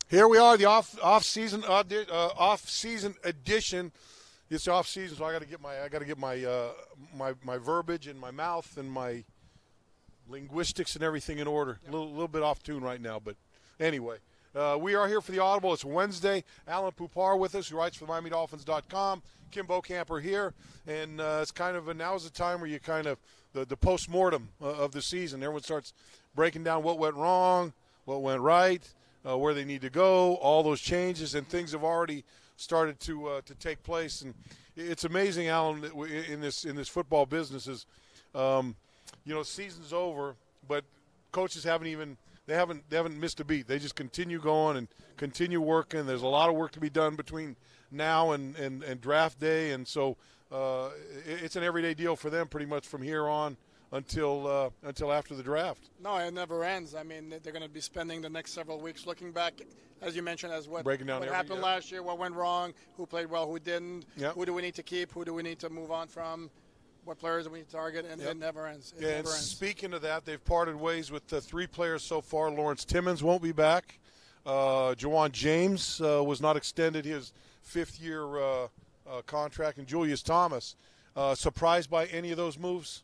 Here we are, the off season edition. It's off season, so I got to get my verbiage and my mouth and my linguistics and everything in order. A little bit off tune right now, but anyway, we are here for the Audible. It's Wednesday. Alain Poupart with us, who writes for MiamiDolphins.com. Kim Bokamper here, and it's kind of now's the time where you kind of the post-mortem of the season. Everyone starts breaking down what went wrong, what went right, where they need to go, all those changes, and things have already started to take place. And it's amazing, Alan, in this football business is, season's over, but coaches haven't missed a beat. They just continue going and continue working. There's a lot of work to be done between now and draft day, and so it's an everyday deal for them pretty much from here on until after the draft. No, it never ends. I mean, they're going to be spending the next several weeks looking back, as you mentioned, as what happened last year, what went wrong, who played well, who didn't, who do we need to keep, who do we need to move on from, what players do we need to target, and it never ends. It never ends. Speaking of that, they've parted ways with three players so far. Lawrence Timmons won't be back. Jawan James was not extended his fifth-year contract, and Julius Thomas. Surprised by any of those moves?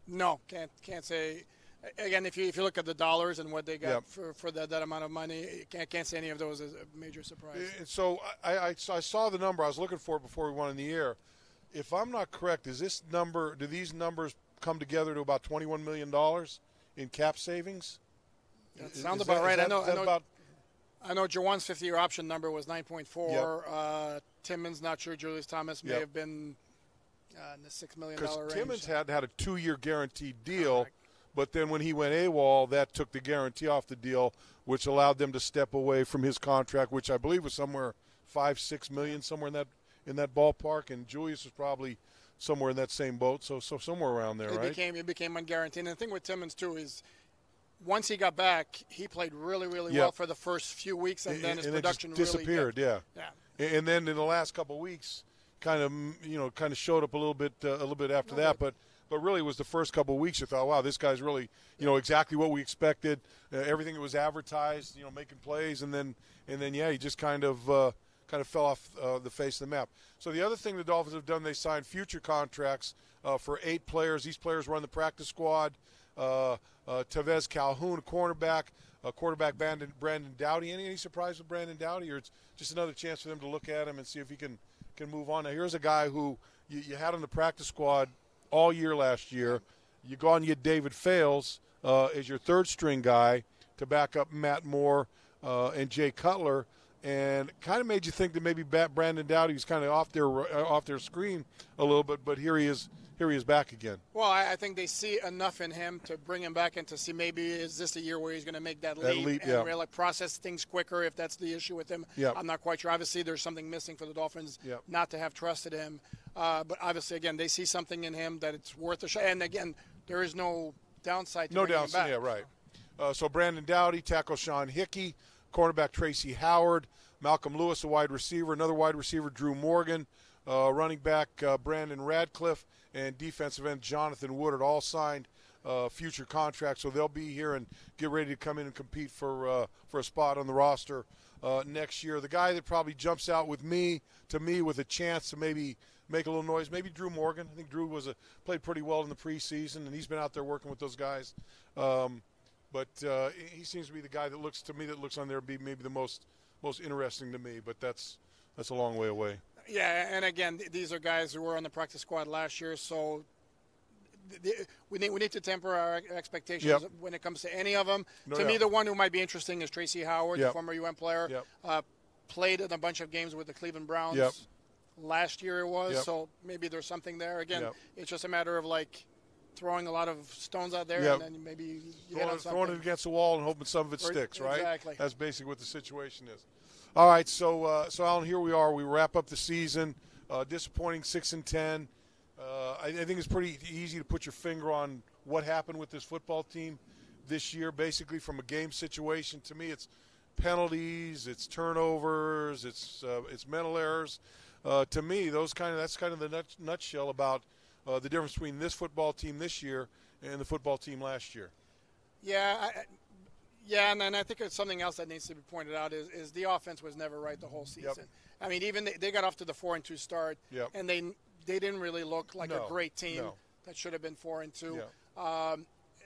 No, can't say. Again, if you look at the dollars and what they got for that amount of money, can't say any of those is a major surprise. So I saw the number. I was looking for it before we went in the air. If I'm not correct, do these numbers come together to about $21 million in cap savings? That sounds about right. I know Jawan's 50-year option number was 9.4. Timmons, not sure. Julius Thomas may have been in the $6 million range. Because Timmons had a 2-year guaranteed deal, but then when he went AWOL, that took the guarantee off the deal, which allowed them to step away from his contract, which I believe was somewhere $5-6 million, somewhere in that ballpark, and Julius was probably somewhere in that same boat, so somewhere around there, right? It became unguaranteed. And the thing with Timmons, too, is once he got back, he played really, really well for the first few weeks, and then his production really disappeared. And then in the last couple of weeks, kind of showed up a little bit after that, but really it was the first couple of weeks you thought, wow, this guy's really exactly what we expected, everything that was advertised, making plays, and then he just kind of fell off the face of the map. So the other thing the Dolphins have done, they signed future contracts for 8 players. These players run the practice squad. Tevez Calhoun, cornerback, quarterback Brandon Doughty. Any surprise with Brandon Doughty, or it's just another chance for them to look at him and see if he can move on? Now, here's a guy who you had on the practice squad all year last year. You go on and get David Fales as your third-string guy to back up Matt Moore and Jay Cutler, and kind of made you think that maybe Brandon Doughty was kind of off their screen a little bit, but here he is back again. Well, I think they see enough in him to bring him back and to see maybe is this a year where he's going to make that leap and really process things quicker if that's the issue with him. I'm not quite sure. Obviously, there's something missing for the Dolphins not to have trusted him. But obviously, again, they see something in him that it's worth a shot. And, again, there is no downside to bringing him back. Yeah, right. So Brandon Doughty, tackle Sean Hickey, cornerback Tracy Howard, Malcolm Lewis, a wide receiver, another wide receiver Drew Morgan, running back Brandon Radcliffe, and defensive end Jonathan Woodard, all signed future contracts. So they'll be here and get ready to come in and compete for a spot on the roster next year. The guy that probably jumps out with me with a chance to maybe make a little noise, maybe Drew Morgan. I think Drew played pretty well in the preseason, and he's been out there working with those guys. But he seems to be the guy that looks on there to be maybe the most interesting to me. But that's a long way away. Yeah, and again, these are guys who were on the practice squad last year, so we need to temper our expectations when it comes to any of them. To me, the one who might be interesting is Tracy Howard, the former UM player. Played in a bunch of games with the Cleveland Browns last year it was, so maybe there's something there. Again, it's just a matter of throwing a lot of stones out there and then maybe you hit on something. Throwing it against the wall and hoping some of it sticks, right? Exactly. That's basically what the situation is. All right, so Alan, here we are. We wrap up the season. Disappointing 6-10. I think it's pretty easy to put your finger on what happened with this football team this year. Basically, from a game situation, to me, it's penalties, it's turnovers, it's mental errors. To me, that's kind of the nutshell about the difference between this football team this year and the football team last year. Yeah, Yeah, and I think it's something else that needs to be pointed out is the offense was never right the whole season. Yep. I mean, even they got off to the 4-2 start, Yep. and they didn't really look like a great team No. that should have been 4-2. Yeah.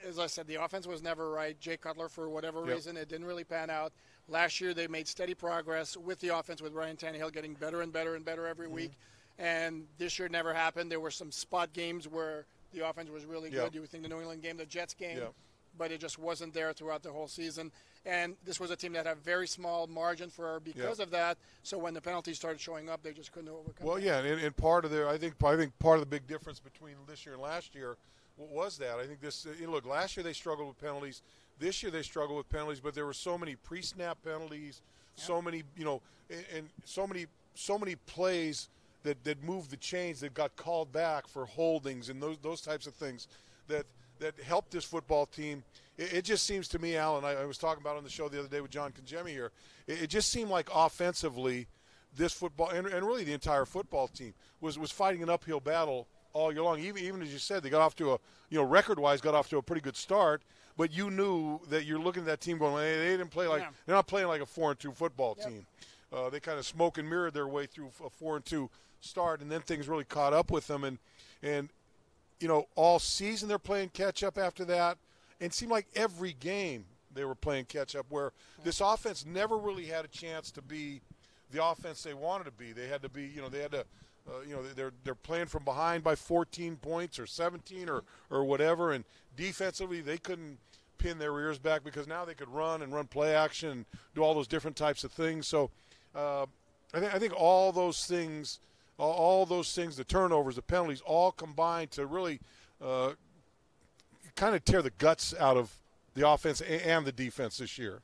As I said, the offense was never right. Jay Cutler, for whatever Yep. reason, it didn't really pan out. Last year, they made steady progress with the offense, with Ryan Tannehill getting better and better and better every week. And this year, it never happened. There were some spot games where the offense was really good. Yep. You would think the New England game, the Jets game, Yep. but it just wasn't there throughout the whole season. And this was a team that had a very small margin for error because of that. So when the penalties started showing up, they just couldn't overcome. Well, that. yeah, and part of their, I think part of the big difference between this year and last year was that. I think this. Look, last year they struggled with penalties. This year they struggled with penalties, but there were so many pre-snap penalties, so many, and so many plays that moved the chains that got called back for holdings and those types of things that helped this football team. It just seems to me, Alan, I was talking about on the show the other day with John Congemi here, it just seemed like offensively this football, and really the entire football team, was fighting an uphill battle all year long. Even as you said, they got off to record-wise, got off to a pretty good start, but you knew that you're looking at that team going, hey, they didn't play like they're not playing like a 4-2 football team. They kind of smoke and mirrored their way through a 4-2 start, and then things really caught up with them. And all season they're playing catch-up after that. And it seemed like every game they were playing catch-up, where this offense never really had a chance to be the offense they wanted to be. They had to be, they're playing from behind by 14 points or 17 or whatever. And defensively, they couldn't pin their ears back because now they could run play action and do all those different types of things. So I think all those things, the turnovers, the penalties, all combined to really kind of tear the guts out of the offense and the defense this year.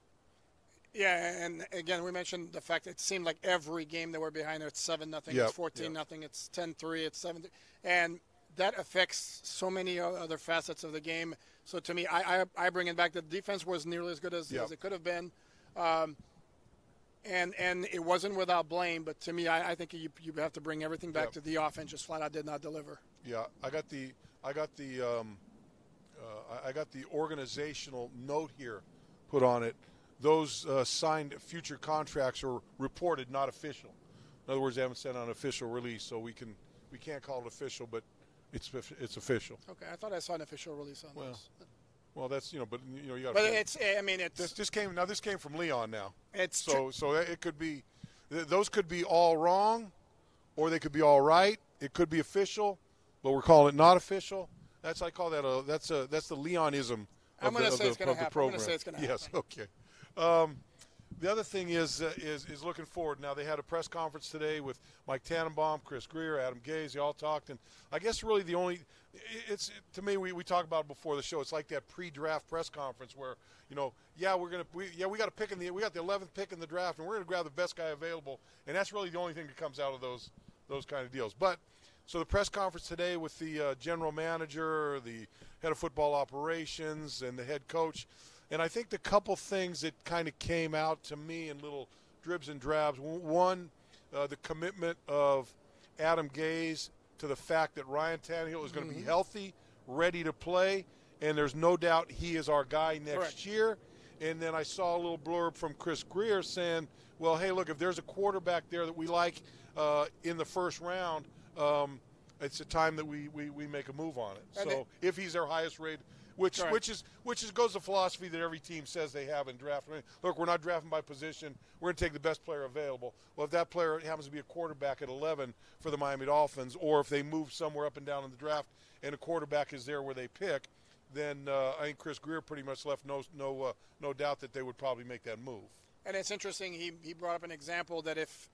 Yeah, and again, we mentioned the fact that it seemed like every game they were behind, it's 7-0, it's 14-0, it's 10-3, it's 7-3, and that affects so many other facets of the game. So to me, I bring it back. The defense was nearly as good as it could have been, and it wasn't without blame. But to me, I think you have to bring everything back to the offense. Just flat out did not deliver. Yeah, I got the organizational note here put on it. Those signed future contracts are reported, not official. In other words, they haven't sent out an official release, so we can't call it official, but it's official. Okay, I thought I saw an official release on this. Well, that's you got. But it's this came from Leon now. It's so it could be, those could be all wrong, or they could be all right. It could be official, but we're calling it not official. I call that that's the Leonism of the program. I'm going to say it's going to happen. Yes, okay. The other thing is looking forward. Now, they had a press conference today with Mike Tannenbaum, Chris Greer, Adam Gase. They all talked, and I guess really the only to me we talked about it before the show. It's like that pre-draft press conference where we got a pick we got the 11th pick in the draft, and we're going to grab the best guy available, and that's really the only thing that comes out of those kind of deals. But so the press conference today with the general manager, the head of football operations, and the head coach. And I think the couple things that kind of came out to me in little dribs and drabs. One, the commitment of Adam Gase to the fact that Ryan Tannehill is going to be healthy, ready to play, and there's no doubt he is our guy next year. And then I saw a little blurb from Chris Greer saying, well, hey, look, if there's a quarterback there that we like in the first round, it's a time that we make a move on it. So if he's our highest rated, which goes the philosophy that every team says they have in draft. I mean, look, we're not drafting by position. We're going to take the best player available. Well, if that player happens to be a quarterback at 11 for the Miami Dolphins, or if they move somewhere up and down in the draft and a quarterback is there where they pick, then I think Chris Greer pretty much left no doubt that they would probably make that move. And it's interesting. He brought up an example that if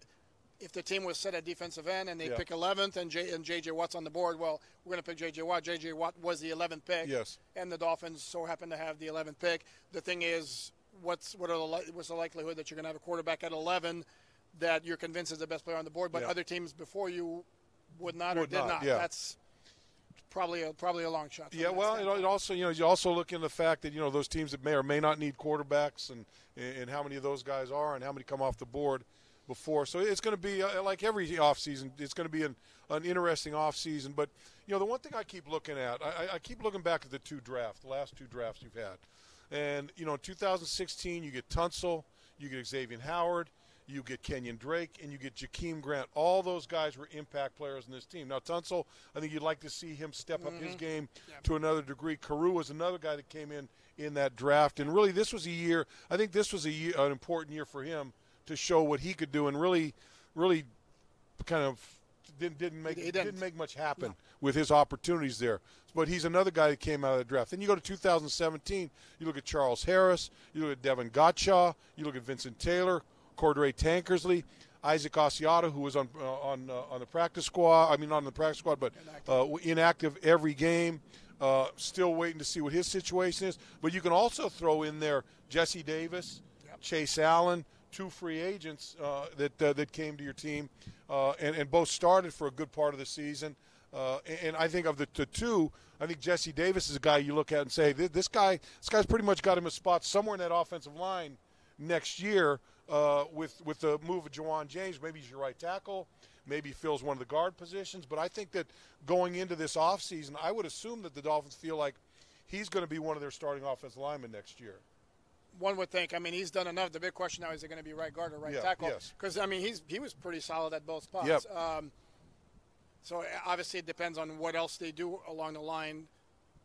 the team was set at defensive end and they pick 11th and J.J. Watt's on the board, well, we're going to pick J.J. Watt. J.J. Watt was the 11th pick. Yes. And the Dolphins so happen to have the 11th pick. The thing is, what's the likelihood that you're going to have a quarterback at 11 that you're convinced is the best player on the board, but other teams before you would not. Yeah. That's probably a long shot. Yeah, well, it also, you also look in the fact that, those teams that may or may not need quarterbacks and how many of those guys are and how many come off the board before. So it's going to be like every offseason. It's going to be an interesting offseason. But, the one thing I keep looking at, I keep looking back at the last two drafts you've had. And, in 2016, you get Tunsil, you get Xavier Howard, you get Kenyon Drake, and you get Jakeem Grant. All those guys were impact players in this team. Now, Tunsil, I think you'd like to see him step up his game to another degree. Carew was another guy that came in that draft. And really, this was a year – I think this was an important year for him to show what he could do and really kind of didn't make much happen with his opportunities there. But he's another guy that came out of the draft. Then you go to 2017, you look at Charles Harris, you look at Devin Gottschall, you look at Vincent Taylor, Cordray Tankersley, Isaac Asiata, who was on the practice squad. I mean, not on the practice squad, but inactive every game. Still waiting to see what his situation is. But you can also throw in there Jesse Davis, Chase Allen, two free agents that came to your team, and both started for a good part of the season. And I think of the two, I think Jesse Davis is a guy you look at and say, this guy's pretty much got him a spot somewhere in that offensive line next year with the move of Juwan James. Maybe he's your right tackle. Maybe he fills one of the guard positions. But I think that going into this offseason, I would assume that the Dolphins feel like he's going to be one of their starting offensive linemen next year. One would think. I mean, he's done enough. The big question now is, he going to be right guard or right tackle? Because, I mean, he was pretty solid at both spots. Yep. So obviously it depends on what else they do along the line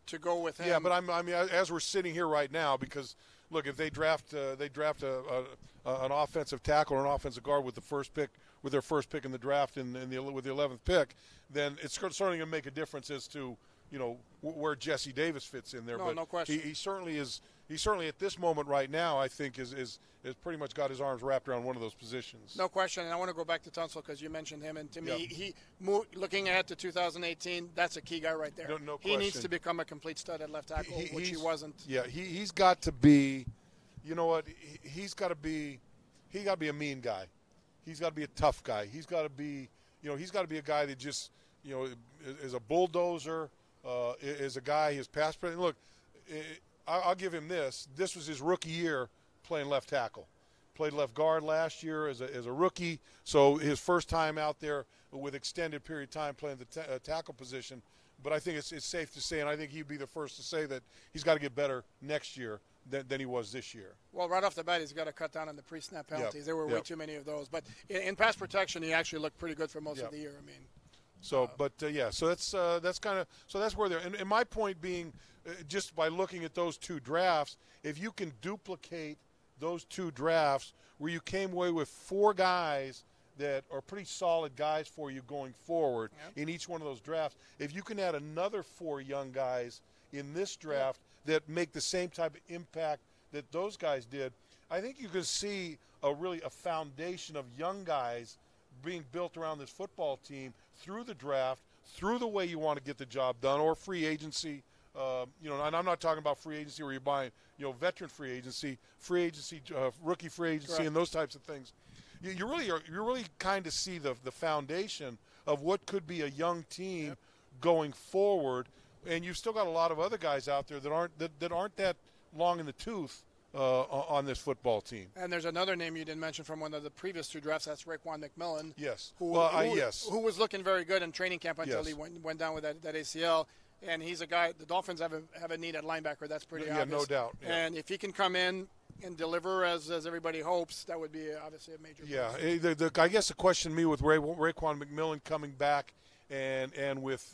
to go with him. Yeah, but I mean, as we're sitting here right now, because look, if they draft an offensive tackle or an offensive guard with their first pick in the draft with the 11th pick, then it's certainly going to make a difference as to where Jesse Davis fits in there. No question. He certainly is. He certainly at this moment right now, I think, is pretty much got his arms wrapped around one of those positions. No question. And I want to go back to Tunsil because you mentioned him. And to me, looking ahead to 2018, that's a key guy right there. No he needs to become a complete stud at left tackle, which he wasn't. Yeah, he's got to be. You know what? He's got to be a mean guy. He's got to be a tough guy. He's got to be. He's got to be a guy that just is a bulldozer. Is a guy. His pass. Look. I'll give him this. This was his rookie year playing left tackle. Played left guard last year as a rookie. So his first time out there with extended period of time playing the tackle position. But I think it's safe to say, and I think he'd be the first to say that he's got to get better next year than he was this year. Well, right off the bat, he's got to cut down on the pre-snap penalties. There were way too many of those. But in pass protection, he actually looked pretty good for most of the year. I mean. So, so that's where they're. And my point being, just by looking at those two drafts, if you can duplicate those two drafts where you came away with four guys that are pretty solid guys for you going forward in each one of those drafts, if you can add another four young guys in this draft that make the same type of impact that those guys did, I think you can see a foundation of young guys being built around this football team through the draft, through the way you want to get the job done, or free agency. And I'm not talking about free agency where you're buying, veteran free agency, rookie free agency, and those types of things. You really kind of see the foundation of what could be a young team going forward, and you've still got a lot of other guys out there that aren't that long in the tooth on this football team. And there's another name you didn't mention from one of the previous two drafts. That's Raekwon McMillan. Yes. Who was looking very good in training camp until he went down with that ACL. And he's a guy. The Dolphins have a need at linebacker. That's pretty obvious. Yeah, no doubt. Yeah. And if he can come in and deliver as everybody hopes, that would be obviously a major. Yeah. I guess the question to me with Raekwon McMillan coming back and with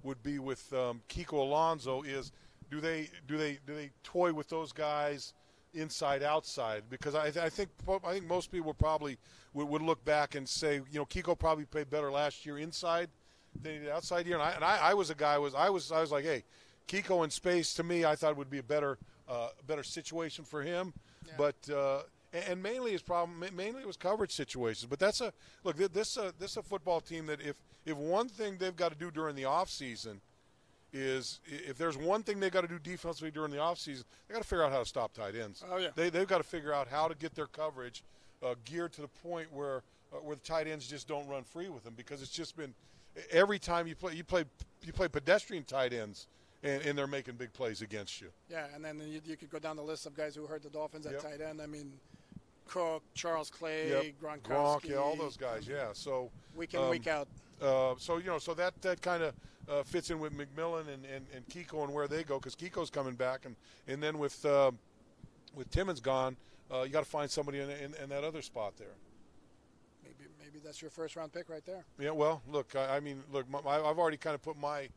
would be with Kiko Alonso is. Do they toy with those guys inside outside? Because I think most people probably would look back and say, Kiko probably played better last year inside than he did outside year. And I was a guy I was like, hey, Kiko in space to me I thought would be a better situation for him. Yeah. But and mainly his problem it was coverage situations. But that's this a football team that if one thing they've got to do during the off season is if there's one thing they've got to do defensively during the offseason, they've got to figure out how to stop tight ends. Oh, yeah. They've got to figure out how to get their coverage geared to the point where the tight ends just don't run free with them, because it's just been every time you play pedestrian tight ends and they're making big plays against you. Yeah, and then you could go down the list of guys who hurt the Dolphins at tight end. I mean, Cook, Charles Clay, Gronkowski. Gronk, all those guys, So week in, week out. So that kind of fits in with McMillan and Kiko and where they go, because Kiko's coming back, and then with Timmons gone, you got to find somebody in that other spot there. Maybe that's your first round pick right there. Yeah. Well, look, I've already kind of put my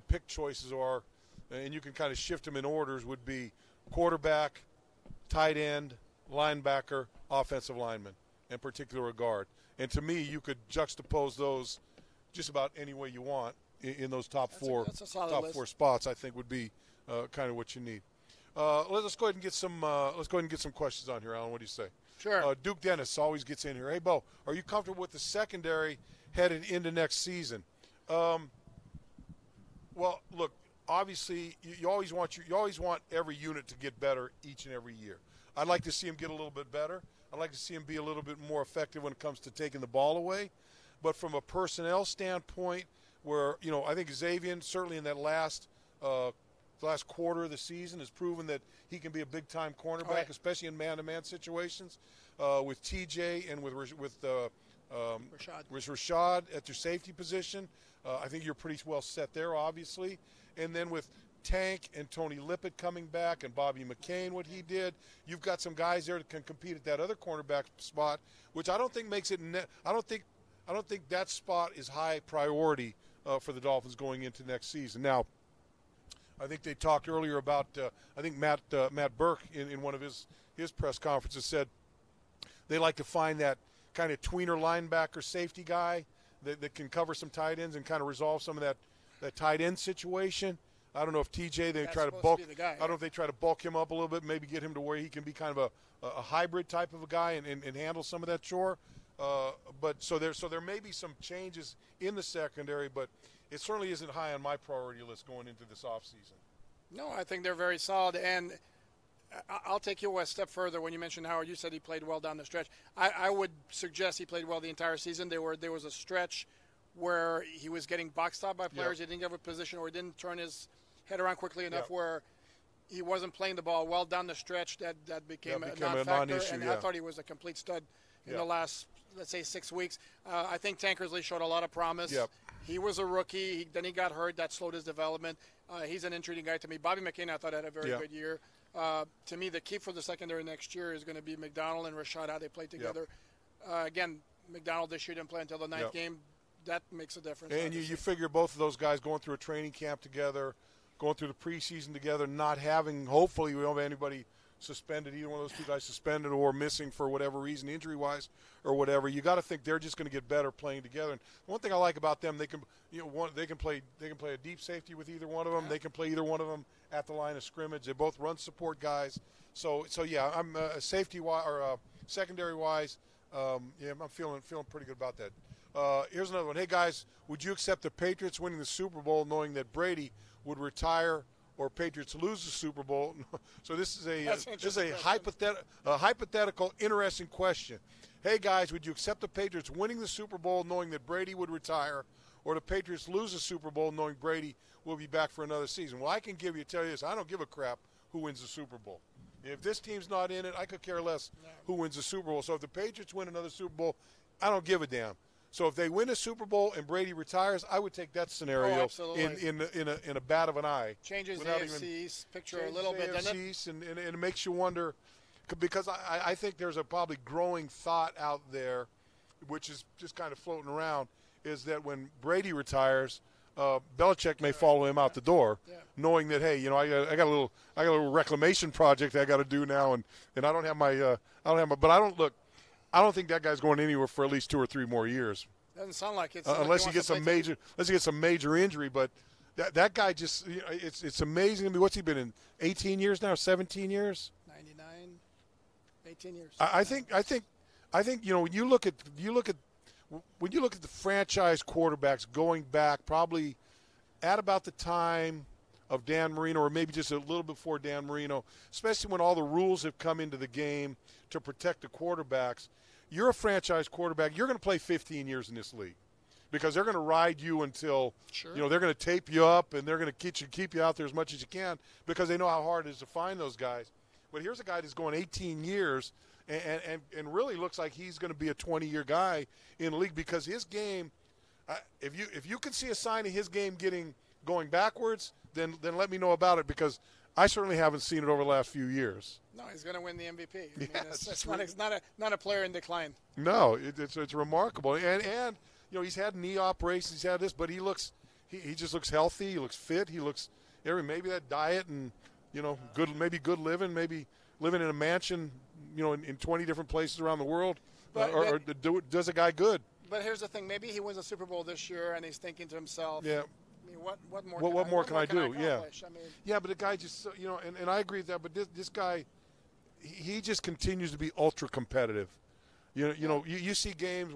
pick choices are, and you can kind of shift them in orders. Would be quarterback, tight end, linebacker, offensive lineman, in particular a guard. And to me, you could juxtapose those just about any way you want in those top four spots. I think would be kind of what you need. Let's go ahead and get some. Let's go ahead and get some questions on here, Alan. What do you say? Sure. Duke Dennis always gets in here. Hey, Bo, are you comfortable with the secondary headed into next season? Well, look. Obviously, you always want every unit to get better each and every year. I'd like to see him get a little bit better. I'd like to see him be a little bit more effective when it comes to taking the ball away. But from a personnel standpoint, where I think Xavier certainly in that last quarter of the season has proven that he can be a big-time cornerback, especially in man-to-man situations. With TJ and with Rashad at their safety position, I think you're pretty well set there, obviously. And then with Tank and Tony Lippett coming back and Bobby McCain, what he did, you've got some guys there that can compete at that other cornerback spot, which I don't think makes it. I don't think that spot is high priority for the Dolphins going into next season. Now, I think they talked earlier about. I think Matt Burke in one of his press conferences said they like to find that kind of tweener linebacker safety guy that can cover some tight ends and kind of resolve some of that tight end situation. I don't know if TJ they try to bulk. I don't know if they try to bulk him up a little bit, maybe get him to where he can be kind of a hybrid type of a guy and handle some of that chore. But so there may be some changes in the secondary, but it certainly isn't high on my priority list going into this offseason. No, I think they're very solid, and I'll take you a step further. When you mentioned Howard, you said he played well down the stretch. I would suggest he played well the entire season. There was a stretch where he was getting box stopped by players. He didn't get a position, or he didn't turn his head around quickly enough where he wasn't playing the ball well down the stretch. That became a non-factor, and I thought he was a complete stud in the last, let's say, 6 weeks. I think Tankersley showed a lot of promise. He was a rookie. Then he got hurt. That slowed his development. He's an intriguing guy to me. Bobby McCain, I thought, had a very good year. To me, the key for the secondary next year is going to be McDonald and Rashad, how they play together. Again, McDonald this year didn't play until the ninth game. That makes a difference. And you figure both of those guys going through a training camp together, going through the preseason together, not having, hopefully we don't have anybody suspended, either one of those two guys suspended or missing for whatever reason, injury-wise or whatever. You got to think they're just going to get better playing together. And one thing I like about them, they can play a deep safety with either one of them. They can play either one of them at the line of scrimmage. They both run support guys. So yeah, I'm safety-wise or secondary-wise, I'm feeling pretty good about that. Here's another one. Hey, guys, would you accept the Patriots winning the Super Bowl knowing that Brady would retire or Patriots lose the Super Bowl? So this is a hypothetical, interesting question. Hey, guys, would you accept the Patriots winning the Super Bowl knowing that Brady would retire or the Patriots lose the Super Bowl knowing Brady will be back for another season? Well, I can tell you this. I don't give a crap who wins the Super Bowl. If this team's not in it, I could care less who wins the Super Bowl. So if the Patriots win another Super Bowl, I don't give a damn. So if they win a Super Bowl and Brady retires, I would take that scenario in a bat of an eye. Changes the AFC East picture a little bit, doesn't it? And it makes you wonder, because I think there's a probably growing thought out there, which is just kind of floating around, is that when Brady retires, Belichick may follow him out the door, knowing that, hey, I got a little reclamation project I got to do now, and I don't have my but I don't think that guy's going anywhere for at least 2 or 3 more years. Doesn't sound like it. Unless he gets some major injury. But that guy just, it's amazing to me. What's he been in? 18 years now? 17 years? 99, 18 years. I think when you look at the franchise quarterbacks going back probably at about the time of Dan Marino, or maybe just a little before Dan Marino, especially when all the rules have come into the game to protect the quarterbacks. You're a franchise quarterback. You're going to play 15 years in this league because they're going to ride you until they're going to tape you up and they're going to keep you out there as much as you can because they know how hard it is to find those guys. But here's a guy that's going 18 years and really looks like he's going to be a 20-year guy in the league because his game If you can see a sign of his game going backwards, then let me know about it, because I certainly haven't seen it over the last few years. No, he's going to win the MVP. I mean, Yes, it's not a player in decline. No, it's remarkable, and he's had knee operations, he's had this, but he just looks healthy. He looks fit. He looks maybe that diet and good living, maybe living in a mansion, in 20 different places around the world, or does a guy good. But here's the thing: maybe he wins a Super Bowl this year, and he's thinking to himself, yeah. I mean, what more? What more can I do? Yeah. I mean, yeah, but the guy just and I agree with that. But this guy, he just continues to be ultra competitive. You see games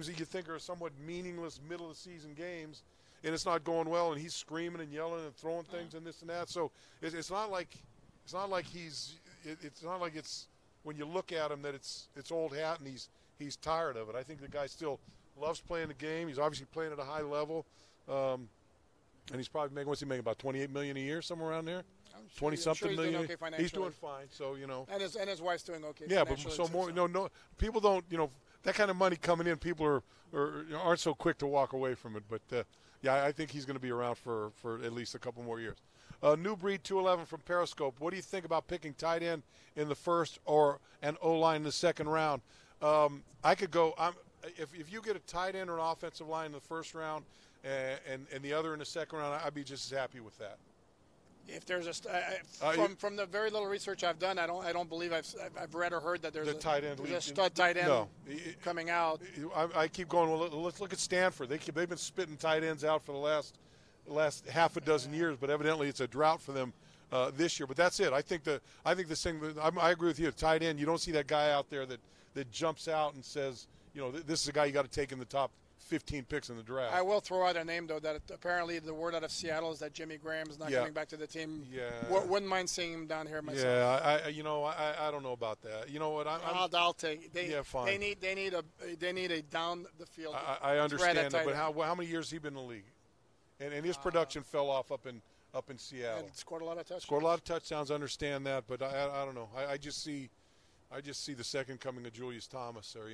that you think are somewhat meaningless middle of the season games, and it's not going well, and he's screaming and yelling and throwing things and this and that. So it's not like it's when you look at him that it's old hat and he's tired of it. I think the guy still loves playing the game. He's obviously playing at a high level, and he's probably making about $28 million a year, somewhere around there. 20-something million. Doing okay, he's doing fine. So and his wife's doing okay. Yeah, but so more. No, people don't. That kind of money coming in, people aren't so quick to walk away from it. But yeah, I think he's going to be around for at least a couple more years. New Breed 211 from Periscope. What do you think about picking tight end in the first or an O-line in the second round? I could go. If you get a tight end or an offensive line in the first round and the other in the second round, I'd be just as happy with that. If there's from the very little research I've done, I don't believe I've read or heard that there's a stud tight end coming out. I keep going. Well, let's look at Stanford. They've been spitting tight ends out for the last half a dozen years, but evidently it's a drought for them this year. But that's it. I think this thing. I agree with you. Tight end. You don't see that guy out there that jumps out and says, this is a guy you got to take in the top 15 picks in the draft. I will throw out a name, though, that apparently the word out of Seattle is that Jimmy Graham's not coming back to the team. Yeah. Wouldn't mind seeing him down here myself. Yeah, I don't know about that. You know what? I'll take it. Fine. They need a down the field. I understand that, but how many years has he been in the league? And his production fell off up in Seattle. And scored a lot of touchdowns. Scored a lot of touchdowns. Understand that, but I don't know. I just see the second coming of Julius Thomas there.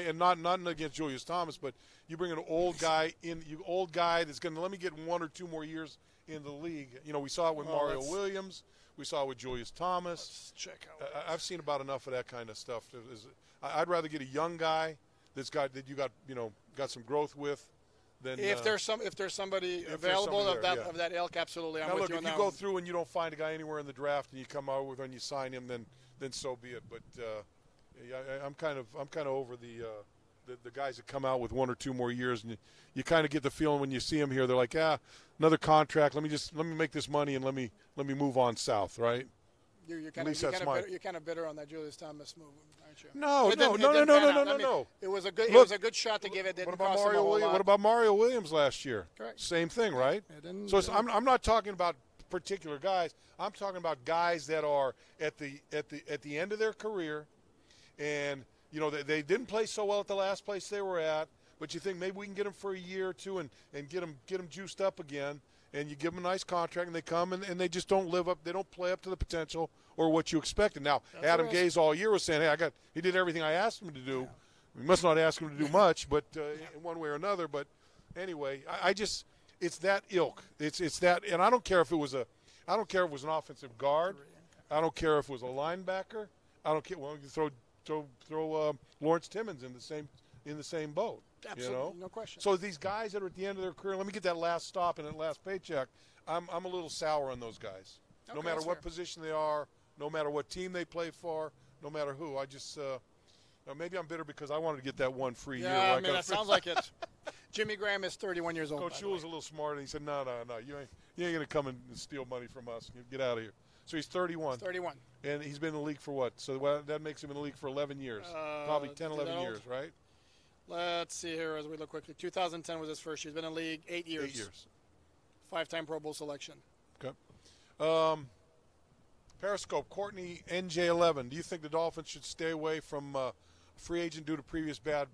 And not against Julius Thomas, but you bring an old guy that's going to let me get 1 or 2 more years in the league. We saw it with Mario Williams. We saw it with Julius Thomas. Let's check out. I've seen about enough of that kind of stuff. I'd rather get a young guy that you got some growth with. Than, if there's somebody available of that ilk, absolutely. I'm with you on that. If you go through and you don't find a guy anywhere in the draft and you come out with and you sign him, then so be it. But I'm kind of over the guys that come out with 1 or 2 more years, and you kind of get the feeling when you see them here, they're like, another contract. Let me make this money and let me move on south, right? You're kind of bitter on that Julius Thomas move, aren't you? No. It was a good shot to give it. Didn't cost him a whole lot. What about Mario Williams last year? Correct. Same thing, right? So I'm not talking about particular guys. I'm talking about guys that are at the end of their career, and they didn't play so well at the last place they were at, but you think maybe we can get them for a year or two and get them juiced up again, and you give them a nice contract, and they come and they just don't live up. They don't play up to the potential or what you expected. Now, Adam Gase all year was saying, hey, he did everything I asked him to do. Yeah. We must not ask him to do much, but in one way or another. But anyway, it's that ilk. It's that, and I don't care if it was an offensive guard. I don't care if it was a linebacker. I don't care. Well, you throw Lawrence Timmons in the same boat. Absolutely, no question. So these guys that are at the end of their career, let me get that last stop and that last paycheck. I'm a little sour on those guys. Okay, no matter what position they are, no matter what team they play for, no matter who. I just maybe I'm bitter because I wanted to get that one free year. Yeah, that sounds like it. Jimmy Graham is 31 years old. Coach Shula's a little smart, and he said, no, you ain't going to come and steal money from us. Get out of here. So he's 31. 31. And he's been in the league for what? So that makes him in the league for 11 years. Probably 10, 11 years, right? Let's see here as we look quickly. 2010 was his first year. He's been in the league 8 years. 8 years. 5-time Pro Bowl selection. Okay. Periscope, Courtney, NJ11. Do you think the Dolphins should stay away from free agent due to previous bad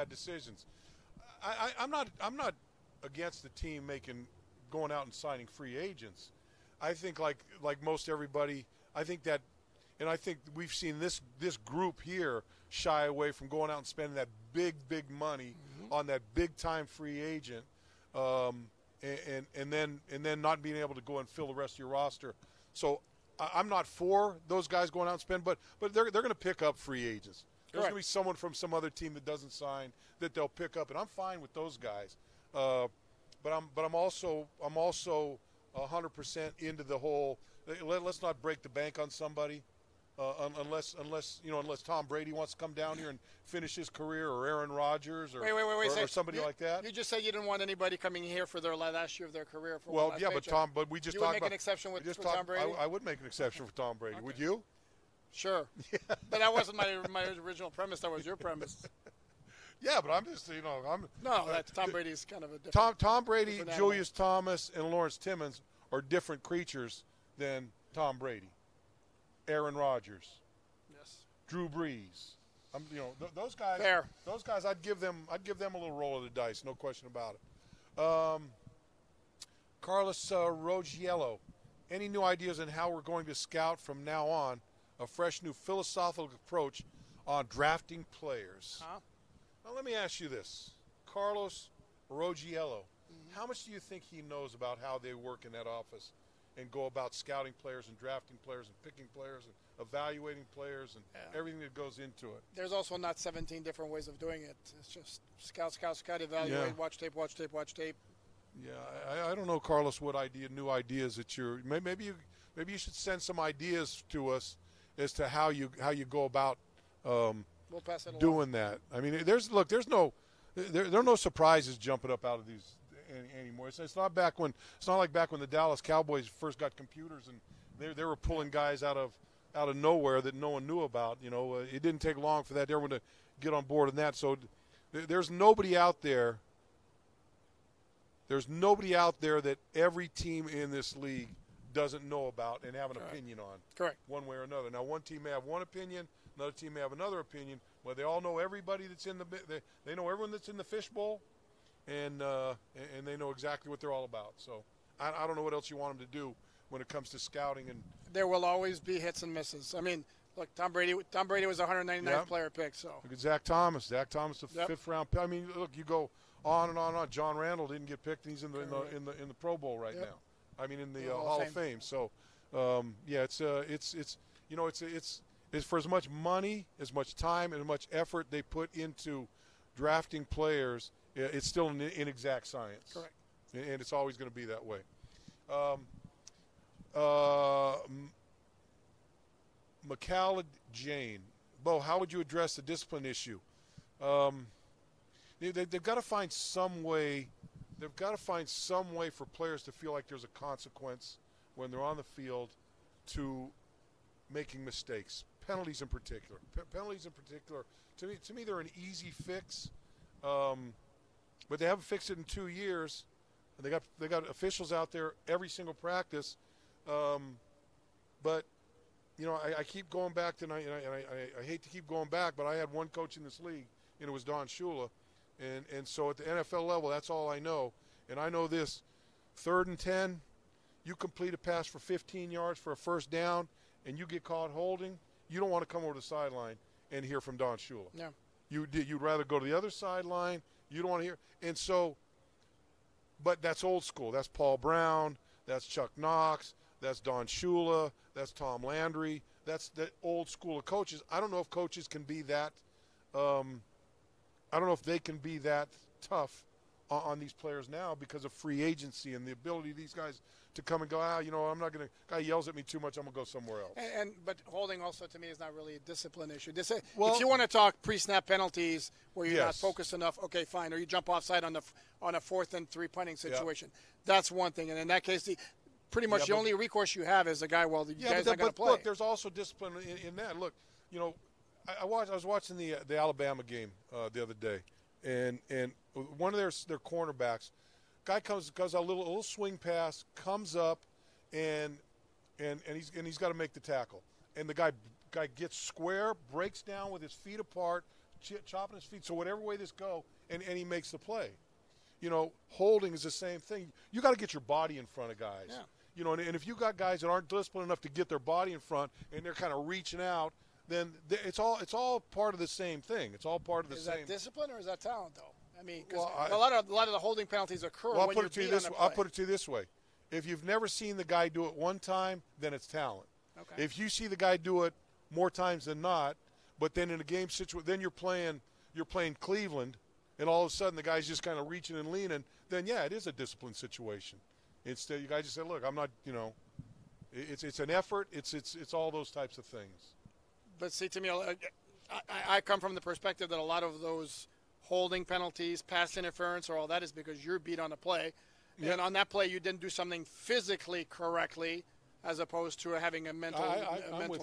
decisions? I'm not against the team going out and signing free agents. I think like most everybody, I think that And I think we've seen this group here shy away from going out and spending that big money on that big time free agent, and then not being able to go and fill the rest of your roster. So I'm not for those guys going out and spend, but they're going to pick up free agents. There's going to be someone from some other team that doesn't sign that they'll pick up, and I'm fine with those guys. But I'm also 100% into the whole. Let's not break the bank on somebody. Unless Tom Brady wants to come down here and finish his career, or Aaron Rodgers, or somebody like that. You just said you didn't want anybody coming here for their last year of their career. But we just you talked would make about an exception for Tom Brady. I would make an exception for Tom Brady. Okay. Would you? Sure. Yeah. But that wasn't my original premise. That was your premise. Yeah, but I'm just that's Tom Brady's kind of a different. Tom Brady, Julius Thomas, and Lawrence Timmons are different creatures than Tom Brady. Aaron Rodgers, yes, Drew Brees. Those guys. Fair. Those guys, I'd give them a little roll of the dice, no question about it. Carlos Rogiello, any new ideas on how we're going to scout from now on? A fresh new philosophical approach on drafting players. Huh? Now let me ask you this, Carlos Rogiello. How much do you think he knows about how they work in that office and go about scouting players and drafting players and picking players and evaluating players and everything that goes into it? There's also not 17 different ways of doing it. It's just scout, evaluate, watch tape. Yeah, I don't know, Carlos, what new ideas that you're. Maybe you should send some ideas to us as to how you go about we'll pass it doing that. I mean, there are no surprises jumping up out of these anymore. It's not like back when the Dallas Cowboys first got computers and they were pulling guys out of nowhere that no one knew about. It didn't take long for that everyone to get on board in that. So there's nobody out there. There's nobody out there that every team in this league doesn't know about and have an opinion on. Correct. One way or another. Now, one team may have one opinion, another team may have another opinion. Well, they all know everybody that's in they know everyone that's in the fishbowl, and they know exactly what they're all about. So I don't know what else you want them to do when it comes to scouting. And there will always be hits and misses. I mean, look, Tom Brady was 199th player pick. So look at Zach Thomas, the 5th round. I mean, look, you go on and on and on. John Randall didn't get picked, and he's in the Pro Bowl right now. I mean, in the Hall of Fame. So it's for as much money, as much time, and as much effort they put into drafting players, it's still an inexact science. Correct. And it's always going to be that way. McCallum Jane. Bo, how would you address the discipline issue? They've got to find some way. They've got to find some way for players to feel like there's a consequence when they're on the field to making mistakes. Penalties in particular. To me, they're an easy fix. But they haven't fixed it in 2 years. They got officials out there every single practice. But I keep going back to, and I hate to keep going back, but I had one coach in this league, and it was Don Shula. And so at the NFL level, that's all I know. And I know this: 3rd and 10, you complete a pass for 15 yards for a first down, and you get caught holding. You don't want to come over to the sideline and hear from Don Shula. No. You'd rather go to the other sideline. You don't want to hear. And so, but that's old school. That's Paul Brown. That's Chuck Knox. That's Don Shula. That's Tom Landry. That's the old school of coaches. I don't know if coaches can be that. I don't know if they can be that tough on these players now because of free agency and the ability of these guys to come and go, I'm not going to – guy yells at me too much, I'm going to go somewhere else. But holding also to me is not really a discipline issue. If you want to talk pre-snap penalties where you're not focused enough, okay, fine. Or you jump offside on a 4th and 3 punting situation. That's one thing. And in that case, pretty much the only recourse you have is the guy, the guy's not going to play. Look, there's also discipline in that. Look, I was watching the Alabama game the other day, and one of their cornerbacks, guy goes a little swing pass, comes up, and he's got to make the tackle, and the guy gets square, breaks down with his feet apart, chopping his feet, so whatever way this go, and he makes the play. Holding is the same thing. You got to get your body in front of guys. and if you got guys that aren't disciplined enough to get their body in front and they're kind of reaching out, then it's all part of the same thing. It's all part of the same. Is that discipline or is that talent, though? I mean, because a lot of the holding penalties occur when you're beat on a play. I'll put it to you this way: if you've never seen the guy do it one time, then it's talent. Okay. If you see the guy do it more times than not, but then in a game situation, then you're playing Cleveland, and all of a sudden the guy's just kind of reaching and leaning, then yeah, it is a discipline situation. Instead, you guys just say, look, I'm not, it's an effort. It's all those types of things. But see, to me, I come from the perspective that a lot of those holding penalties, pass interference, or all that is because you're beat on a play. Yeah. And on that play, you didn't do something physically correctly, as opposed to having a mental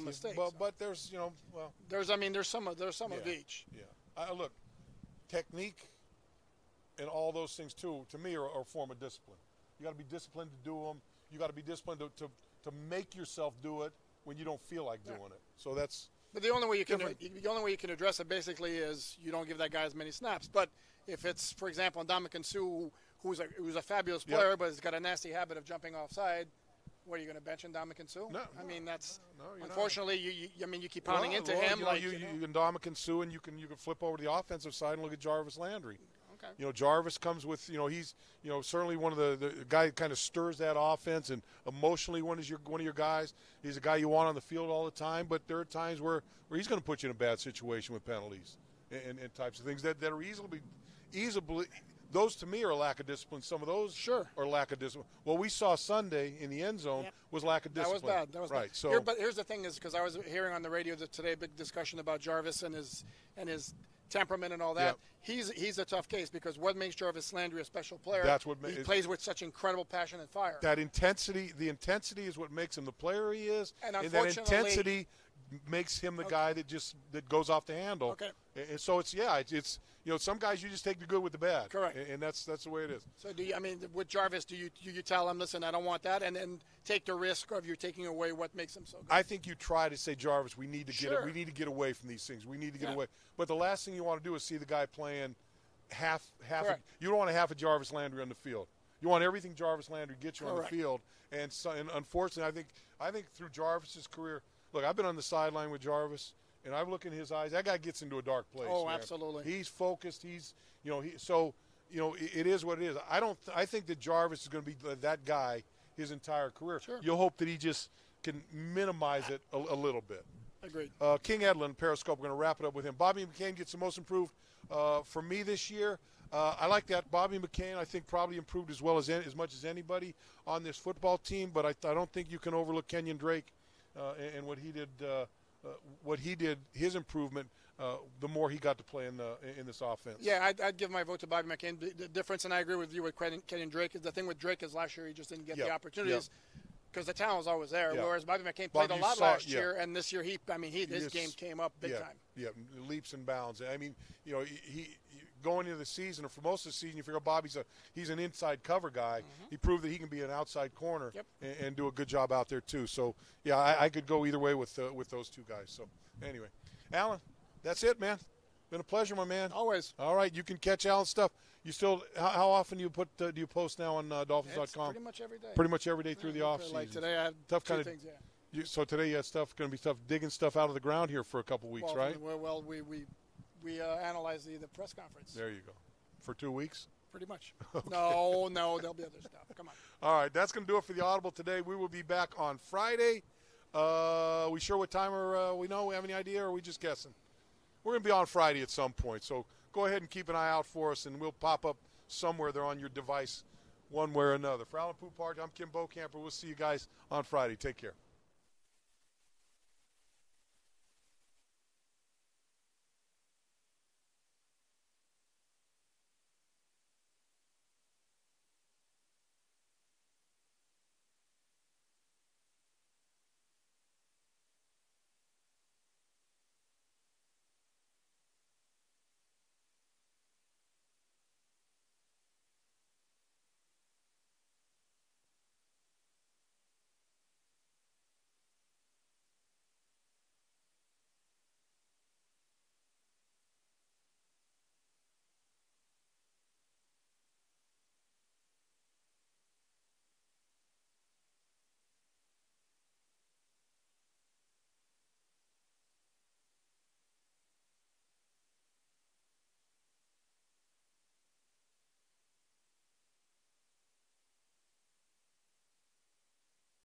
mistake. But there's, there's some of each. Yeah. Look, technique and all those things too, to me, are a form of discipline. You got to be disciplined to do them. You got to be disciplined to make yourself do it when you don't feel like doing it. So that's. But the only way you can address it basically is you don't give that guy as many snaps. But if it's, for example, Ndamukong Suh, who's a fabulous player, but has got a nasty habit of jumping offside, what, are you going to bench Ndamukong Suh? No. I mean, that's unfortunately you keep pounding into him. You can Ndamukong Suh, and you can flip over to the offensive side and look at Jarvis Landry. Okay. Jarvis comes with, he's, certainly one of the guy who kind of stirs that offense, and emotionally one of your guys. He's a guy you want on the field all the time, but there are times where he's going to put you in a bad situation with penalties and types of things that are easily. Those to me are a lack of discipline. Some of those are lack of discipline. What we saw Sunday in the end zone was lack of discipline. That was bad. Right. Bad. So, but here's the thing: is because I was hearing on the radio today a big discussion about Jarvis and his temperament and all that. Yep. He's a tough case because what makes Jarvis Landry a special player? That's what he plays with such incredible passion and fire. That intensity, the intensity is what makes him the player he is, and that intensity makes him the guy that goes off the handle. Okay. And so it's some guys you just take the good with the bad. Correct. And that's the way it is. So with Jarvis, do you tell him, listen, I don't want that, and then take the risk of you taking away what makes him so good? I think you try to say, Jarvis, we need to get it. We need to get away from these things. We need to get away. But the last thing you want to do is see the guy playing half. You don't want a half of Jarvis Landry on the field. You want everything Jarvis Landry gets you on the field. And unfortunately, I think through Jarvis's career. Look, I've been on the sideline with Jarvis, and I've looked in his eyes. That guy gets into a dark place. Oh, man. Absolutely. He's focused. It is what it is. I think that Jarvis is going to be that guy his entire career. Sure. You'll hope that he just can minimize it a little bit. Agreed. King Edlin, Periscope, we're going to wrap it up with him. Bobby McCain gets the most improved for me this year. I like that. Bobby McCain, I think, probably improved as much as anybody on this football team, but I don't think you can overlook Kenyon Drake. And what he did, his improvement, the more he got to play in this offense. Yeah, I'd give my vote to Bobby McCain. The difference, and I agree with you with Kenyon Drake, is the thing with Drake is last year he just didn't get the opportunities because the talent was always there. Whereas Bobby McCain played a lot last year, and this year his game came up big time. Yeah, leaps and bounds. I mean, he going into the season, or for most of the season, you figure he's an inside cover guy. Mm-hmm. He proved that he can be an outside corner and do a good job out there too. So yeah, I could go either way with those two guys. So anyway, Alan, that's it, man. Been a pleasure, my man. Always. All right, you can catch Alan's stuff. You still? How often do you post now on Dolphins.com? Pretty much every day. Pretty much every day through the off season. Like today, I have two things. Yeah. So today you had going to be tough digging stuff out of the ground here for a couple weeks, right? Well, we analyzed the press conference. There you go. For 2 weeks? Pretty much. Okay. No, there'll be other stuff. Come on. All right, that's going to do it for the Audible today. We will be back on Friday. We sure what time we know? We have any idea, or are we just guessing? We're going to be on Friday at some point, so go ahead and keep an eye out for us, and we'll pop up somewhere there on your device one way or another. For Alain Poupart, I'm Kim Bokamper. We'll see you guys on Friday. Take care.